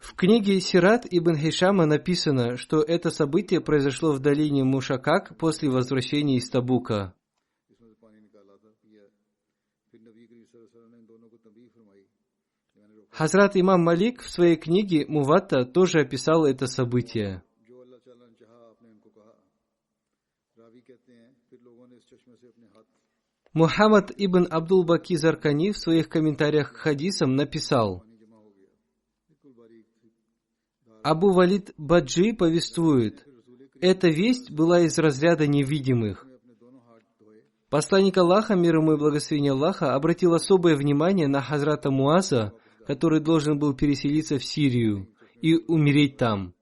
В книге Сират ибн Хишама написано, что это событие произошло в долине Мушакак после возвращения из Табука. Хазрат имам Малик в своей книге Муватта тоже описал это событие. Мухаммад ибн Абдул-Баки Заркани в своих комментариях к хадисам написал: Абу Валид Баджи повествует, эта весть была из разряда невидимых. Посланник Аллаха, мир ему и благословение Аллаха, обратил особое внимание на Хазрата Муаза, который должен был переселиться в Сирию и умереть там.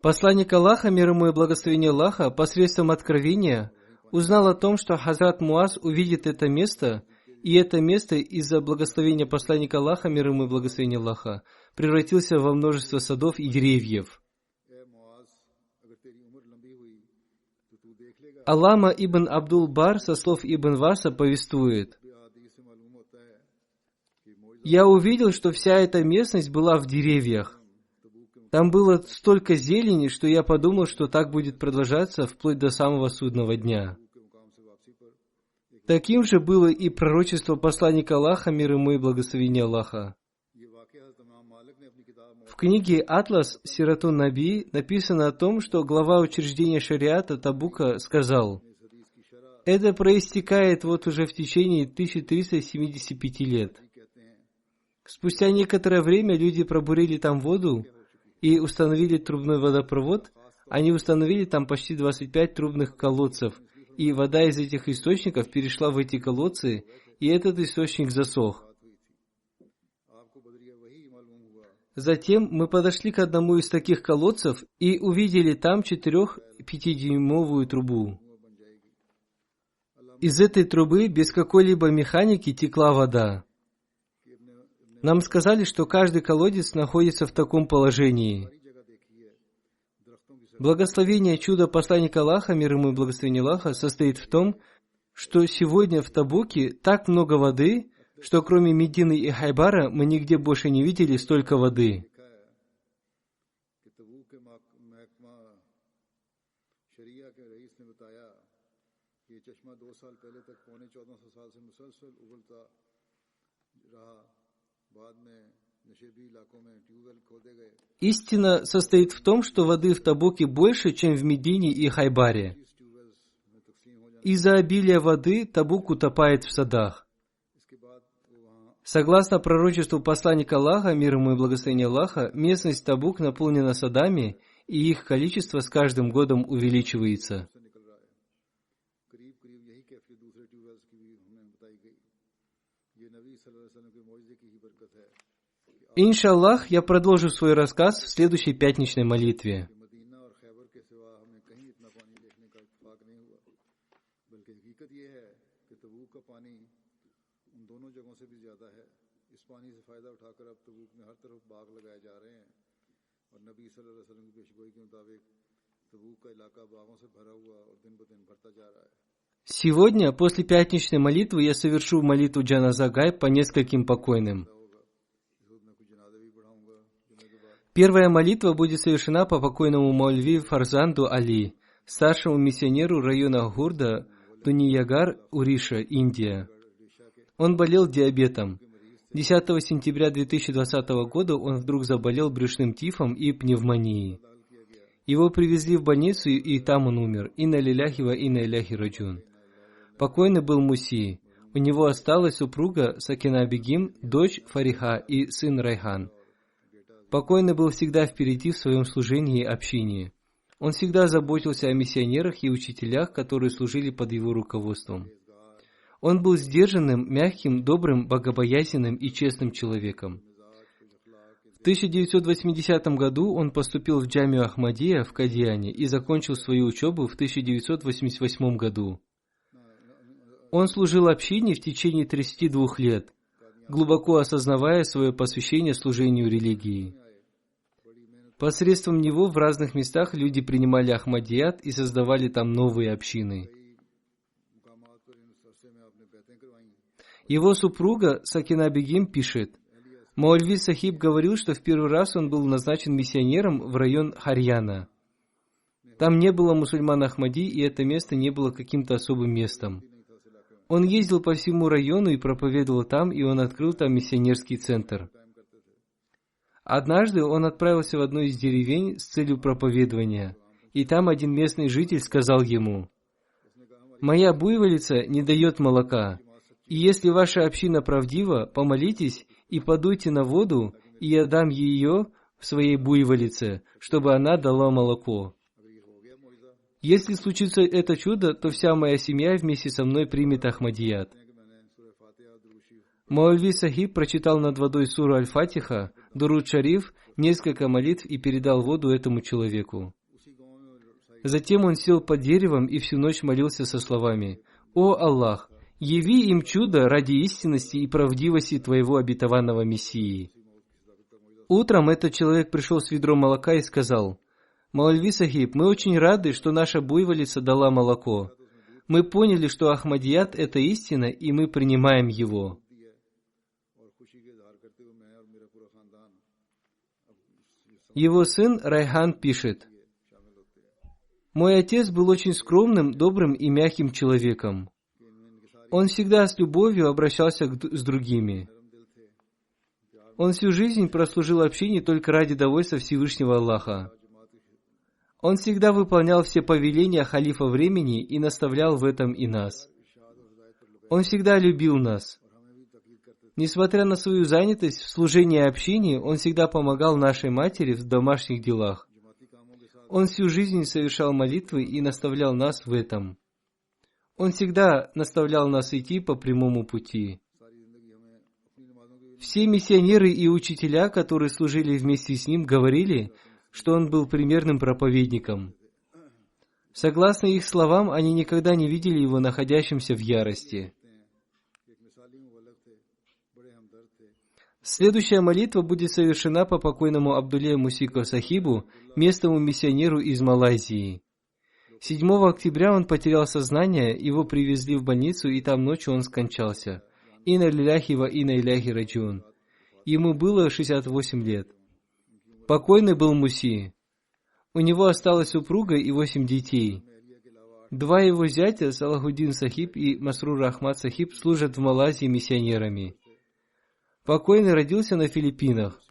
Посланник Аллаха, мир ему и благословение Аллаха, посредством откровения узнал о том, что Хазрат Муаз увидит это место, и это место из-за благословения посланника Аллаха, мир ему и благословение Аллаха, превратился во множество садов и деревьев. Аллама ибн Абдул-Бар со слов Ибн Васа повествует: «Я увидел, что вся эта местность была в деревьях. Там было столько зелени, что я подумал, что так будет продолжаться вплоть до самого судного дня». Таким же было и пророчество посланника Аллаха, мир ему и благословение Аллаха. В книге «Атлас Сиратун Наби» написано о том, что глава учреждения шариата Табука сказал: «Это проистекает вот уже в течение 1375 лет. Спустя некоторое время люди пробурили там воду и установили трубной водопровод. Они установили там почти 25 трубных колодцев, и вода из этих источников перешла в эти колодцы, и этот источник засох. Затем мы подошли к одному из таких колодцев и увидели там 4-5-дюймовую трубу. Из этой трубы без какой-либо механики текла вода. Нам сказали, что каждый колодец находится в таком положении. Благословение чуда посланника Аллаха, мир ему и благословение Аллаха, состоит в том, что сегодня в Табуке так много воды, что кроме Медины и Хайбара мы нигде больше не видели столько воды. Истина состоит в том, что воды в Табуке больше, чем в Медине и Хайбаре. Из-за обилия воды Табук утопает в садах. Согласно пророчеству посланника Аллаха, мир ему и благословение Аллаха, местность Табук наполнена садами, и их количество с каждым годом увеличивается. Иншаллах, я продолжу свой рассказ в следующей пятничной молитве. Сегодня, после пятничной молитвы, я совершу молитву Джаназа Гайб по нескольким покойным. Первая молитва будет совершена по покойному Маульви Фарзанду Али, старшему миссионеру района Гурда, Дуниягар, Уриша, Индия. Он болел диабетом. 10 сентября 2020 года он вдруг заболел брюшным тифом и пневмонией. Его привезли в больницу, и там он умер. Инна лиляхи ва инна иляхи раджун. Покойный был Муси. У него осталась супруга Сакина Бегим, дочь Фариха и сын Райхан. Покойный был всегда впереди в своем служении и общине. Он всегда заботился о миссионерах и учителях, которые служили под его руководством. Он был сдержанным, мягким, добрым, богобоязненным и честным человеком. В 1980 году он поступил в Джамию Ахмадия в Кадьяне и закончил свою учебу в 1988 году. Он служил общине в течение 32 лет, глубоко осознавая свое посвящение служению религии. Посредством него в разных местах люди принимали Ахмадият и создавали там новые общины. Его супруга Сакина Бегим пишет: Маульви Сахиб говорил, что в первый раз он был назначен миссионером в район Харьяна. Там не было мусульман Ахмади, и это место не было каким-то особым местом. Он ездил по всему району и проповедовал там, и он открыл там миссионерский центр. Однажды он отправился в одну из деревень с целью проповедования, и там один местный житель сказал ему: «Моя буйволица не дает молока, и если ваша община правдива, помолитесь и подуйте на воду, и я дам ее в своей буйволице, чтобы она дала молоко. Если случится это чудо, то вся моя семья вместе со мной примет Ахмадият». Маульви Сахиб прочитал над водой суру Аль-Фатиха, Дуруд Шариф, несколько молитв и передал воду этому человеку. Затем он сел под деревом и всю ночь молился со словами: «О Аллах, яви им чудо ради истинности и правдивости Твоего обетованного Мессии». Утром этот человек пришел с ведром молока и сказал: «Маульви Сахиб, мы очень рады, что наша буйволица дала молоко. Мы поняли, что Ахмадият – это истина, и мы принимаем его». Его сын Райхан пишет: «Мой отец был очень скромным, добрым и мягким человеком. Он всегда с любовью обращался с другими. Он всю жизнь прослужил общине только ради довольства Всевышнего Аллаха. Он всегда выполнял все повеления халифа времени и наставлял в этом и нас. Он всегда любил нас. Несмотря на свою занятость в служении общине, он всегда помогал нашей матери в домашних делах. Он всю жизнь совершал молитвы и наставлял нас в этом. Он всегда наставлял нас идти по прямому пути. Все миссионеры и учителя, которые служили вместе с ним, говорили, что он был примерным проповедником. Согласно их словам, они никогда не видели его находящимся в ярости. Следующая молитва будет совершена по покойному Абдулле Мусико Сахибу, местному миссионеру из Малайзии. 7 октября он потерял сознание, его привезли в больницу, и там ночью он скончался. Инна лиляхи ва инна иляхи раджиун. Ему было 68 лет. Покойный был Муси. У него осталась супруга и 8 детей. 2 его зятя, Салахуддин Сахиб и Масрур Ахмад Сахиб, служат в Малайзии миссионерами. Покойный родился на Филиппинах.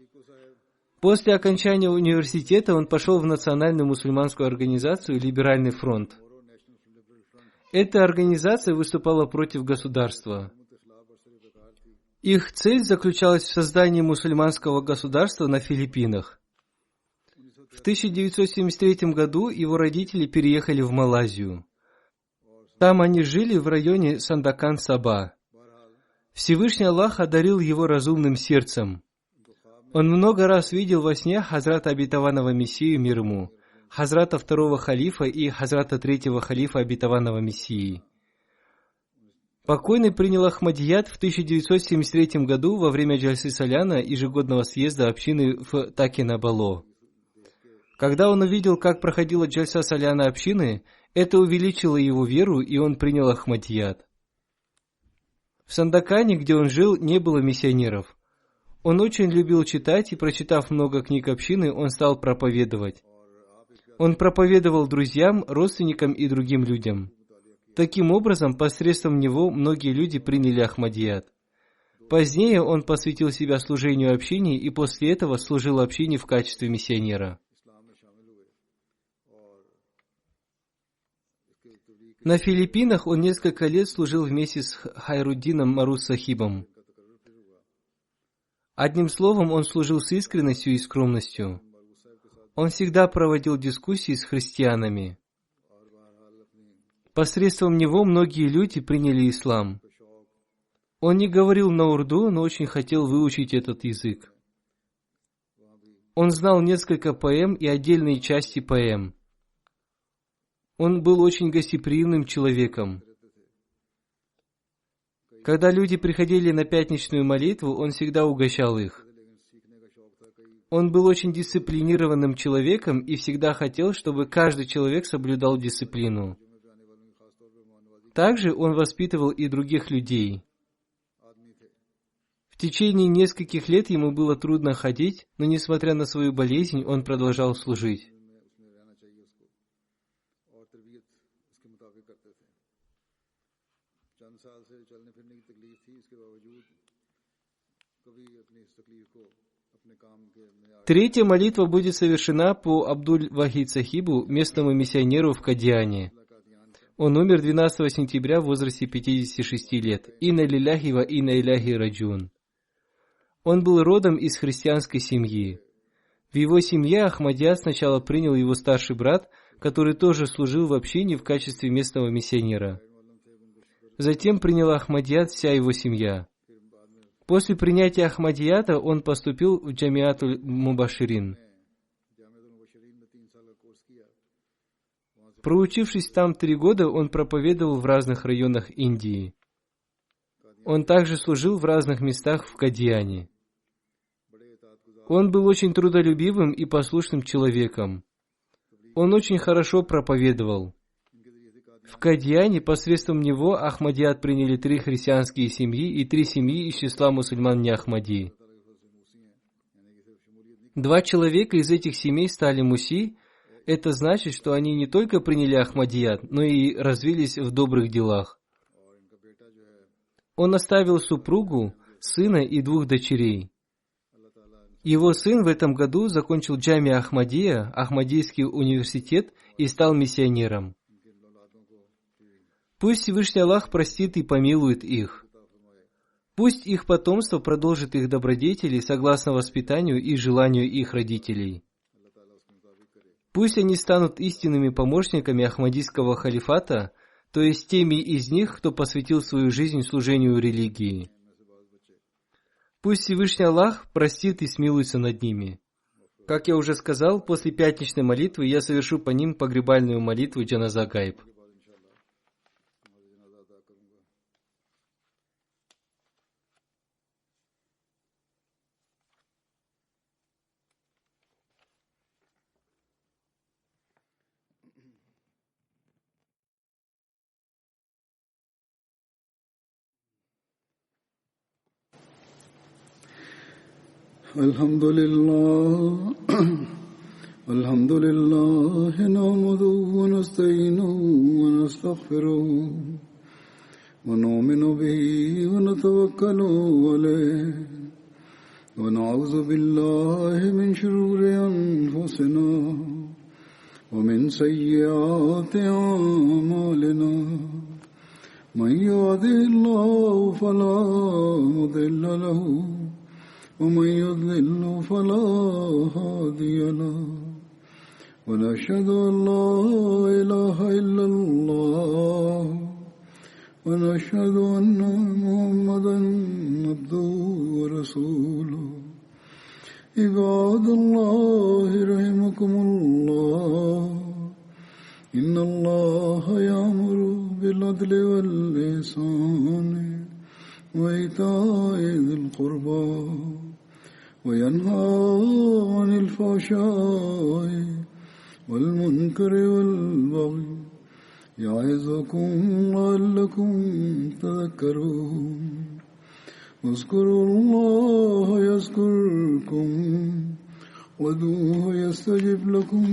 После окончания университета он пошел в национальную мусульманскую организацию «Либеральный фронт». Эта организация выступала против государства. Их цель заключалась в создании мусульманского государства на Филиппинах. В 1973 году его родители переехали в Малайзию. Там они жили в районе Сандакан-Саба. Всевышний Аллах одарил его разумным сердцем. Он много раз видел во сне Хазрата обетованного Мессию, мир ему, Хазрата второго халифа и Хазрата третьего халифа обетованного Мессии. Покойный принял Ахмадият в 1973 году во время Джальсы Саляна, ежегодного съезда общины в Такинабало. Когда он увидел, как проходила Джальса Саляна общины, это увеличило его веру, и он принял Ахмадият. В Сандакане, где он жил, не было миссионеров. Он очень любил читать, и, прочитав много книг общины, он стал проповедовать. Он проповедовал друзьям, родственникам и другим людям. Таким образом, посредством него многие люди приняли Ахмадият. Позднее он посвятил себя служению общине и после этого служил общине в качестве миссионера. На Филиппинах он несколько лет служил вместе с Хайруддином Марус Сахибом. Одним словом, он служил с искренностью и скромностью. Он всегда проводил дискуссии с христианами. Посредством него многие люди приняли ислам. Он не говорил на урду, но очень хотел выучить этот язык. Он знал несколько поэм и отдельные части поэм. Он был очень гостеприимным человеком. Когда люди приходили на пятничную молитву, он всегда угощал их. Он был очень дисциплинированным человеком и всегда хотел, чтобы каждый человек соблюдал дисциплину. Также он воспитывал и других людей. В течение нескольких лет ему было трудно ходить, но несмотря на свою болезнь, он продолжал служить. Третья молитва будет совершена по Абдуль-Вахид Сахибу, местному миссионеру в Кадиане. Он умер 12 сентября в возрасте 56 лет. Инна лилляхи ва инна иляхи раджун. Он был родом из христианской семьи. В его семье Ахмадият сначала принял его старший брат, который тоже служил в общине в качестве местного миссионера. Затем приняла Ахмадият вся его семья. После принятия Ахмадията он поступил в Джамиатуль Мубаширин. Проучившись там 3 года, он проповедовал в разных районах Индии. Он также служил в разных местах в Кадиане. Он был очень трудолюбивым и послушным человеком. Он очень хорошо проповедовал. В Кадиане посредством него Ахмадият приняли 3 христианские семьи и 3 семьи из числа мусульман не Ахмади. 2 человека из этих семей стали муси. Это значит, что они не только приняли Ахмадият, но и развились в добрых делах. Он оставил супругу, сына и 2 дочерей. Его сын в этом году закончил Джамия Ахмадия, Ахмадийский университет, и стал миссионером. Пусть Всевышний Аллах простит и помилует их. Пусть их потомство продолжит их добродетели согласно воспитанию и желанию их родителей. Пусть они станут истинными помощниками Ахмадийского халифата, то есть теми из них, кто посвятил свою жизнь служению религии. Пусть Всевышний Аллах простит и смилуется над ними. Как я уже сказал, после пятничной молитвы я совершу по ним погребальную молитву Джаназа Гайб. الحمد لله نحمده ونستعينه ونستغفره ونؤمن به ونتوكل عليه ونعوذ بالله من شرور أنفسنا ومن سيئات أعمالنا من يهده الله فلا مضل له ومن يضلل فلا هادي له ونشهد أن لا إله إلا الله ونشهد أن محمدا عبده ورسوله عباد الله رحمكم الله إن الله يأمر بالعدل والإحسان وإيتاء ذي القربى وينهى عن الفحشاء والمنكر والبغي يعظكم لعلكم تذكرون اذكروا الله يذكركم وادعوه يستجب لكم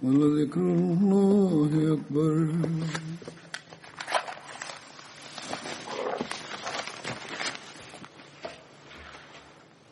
ولذكر الله أكبر